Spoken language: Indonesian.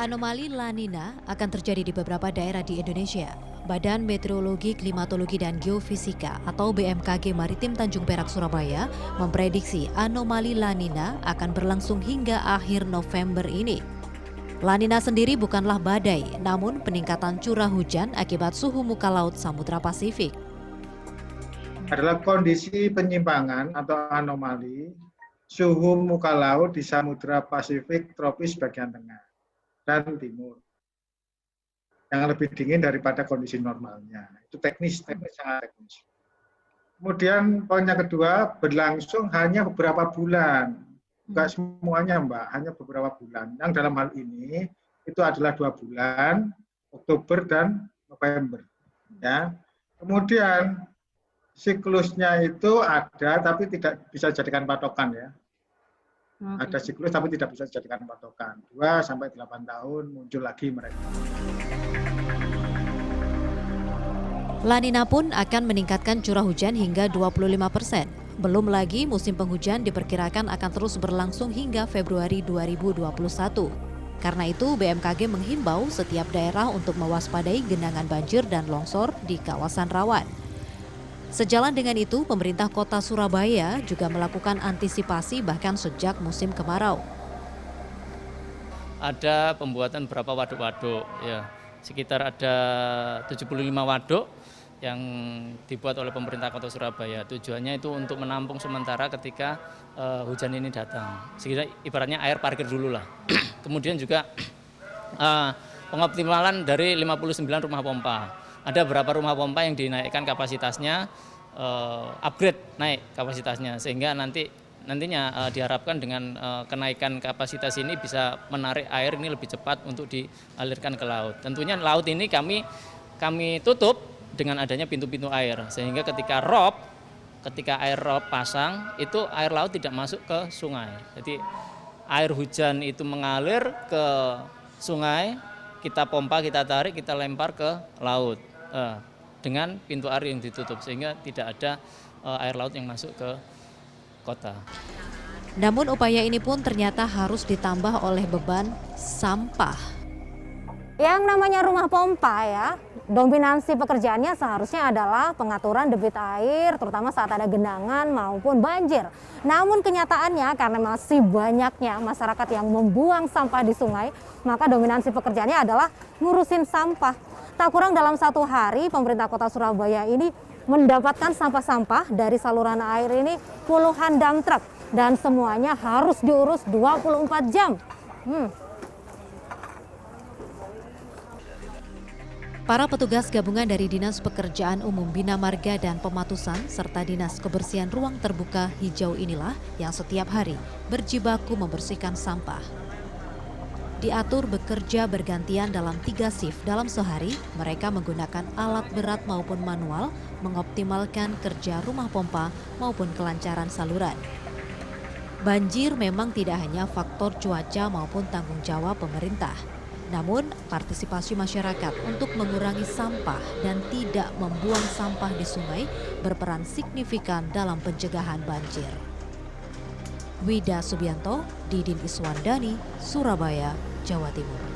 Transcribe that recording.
Anomali La Nina akan terjadi di beberapa daerah di Indonesia. Badan Meteorologi, Klimatologi, dan Geofisika atau BMKG Maritim Tanjung Perak, Surabaya memprediksi anomali La Nina akan berlangsung hingga akhir November ini. La Nina sendiri bukanlah badai, namun peningkatan curah hujan akibat suhu muka laut Samudra Pasifik. Adalah kondisi penyimpangan atau anomali suhu muka laut di Samudra Pasifik tropis bagian tengah dan timur yang lebih dingin daripada kondisi normalnya. Itu teknis sangat teknis. Kemudian poin yang kedua, berlangsung hanya beberapa bulan. Enggak semuanya, Mbak, hanya beberapa bulan. Yang dalam hal ini itu adalah 2 bulan, Oktober dan November. Ya. Kemudian siklusnya itu ada tapi tidak bisa dijadikan patokan ya. Ada siklus tapi tidak bisa dijadikan patokan. 2 sampai 8 tahun muncul lagi mereka. La Nina pun akan meningkatkan curah hujan hingga 25%. Belum lagi musim penghujan diperkirakan akan terus berlangsung hingga Februari 2021. Karena itu BMKG menghimbau setiap daerah untuk mewaspadai genangan banjir dan longsor di kawasan rawan. Sejalan dengan itu, pemerintah kota Surabaya juga melakukan antisipasi bahkan sejak musim kemarau. Ada pembuatan beberapa waduk-waduk, ya, sekitar ada 75 waduk yang dibuat oleh pemerintah kota Surabaya. Tujuannya itu untuk menampung sementara ketika hujan ini datang. Sehingga ibaratnya air parkir dulu lah. Kemudian juga pengoptimalan dari 59 rumah pompa. Ada beberapa rumah pompa yang dinaikkan kapasitasnya, upgrade naik kapasitasnya, sehingga nantinya diharapkan dengan kenaikan kapasitas ini bisa menarik air ini lebih cepat untuk dialirkan ke laut. Tentunya laut ini kami tutup dengan adanya pintu-pintu air, sehingga ketika air rob pasang, itu air laut tidak masuk ke sungai. Jadi air hujan itu mengalir ke sungai, kita pompa, kita tarik, kita lempar ke laut dengan pintu air yang ditutup, sehingga tidak ada air laut yang masuk ke kota. Namun upaya ini pun ternyata harus ditambah oleh beban sampah. Yang namanya rumah pompa ya, dominansi pekerjaannya seharusnya adalah pengaturan debit air, terutama saat ada genangan maupun banjir. Namun kenyataannya karena masih banyaknya masyarakat yang membuang sampah di sungai, maka dominansi pekerjaannya adalah ngurusin sampah. Tak kurang dalam 1 hari, pemerintah kota Surabaya ini mendapatkan sampah-sampah dari saluran air ini puluhan dump truck. Dan semuanya harus diurus 24 jam. Para petugas gabungan dari Dinas Pekerjaan Umum Bina Marga dan Pematusan serta Dinas Kebersihan Ruang Terbuka Hijau inilah yang setiap hari berjibaku membersihkan sampah. Diatur bekerja bergantian dalam 3 shift dalam sehari, mereka menggunakan alat berat maupun manual mengoptimalkan kerja rumah pompa maupun kelancaran saluran. Banjir memang tidak hanya faktor cuaca maupun tanggung jawab pemerintah. Namun, partisipasi masyarakat untuk mengurangi sampah dan tidak membuang sampah di sungai berperan signifikan dalam pencegahan banjir. Wida Subianto, Didin Iswandani, Surabaya, Jawa Timur.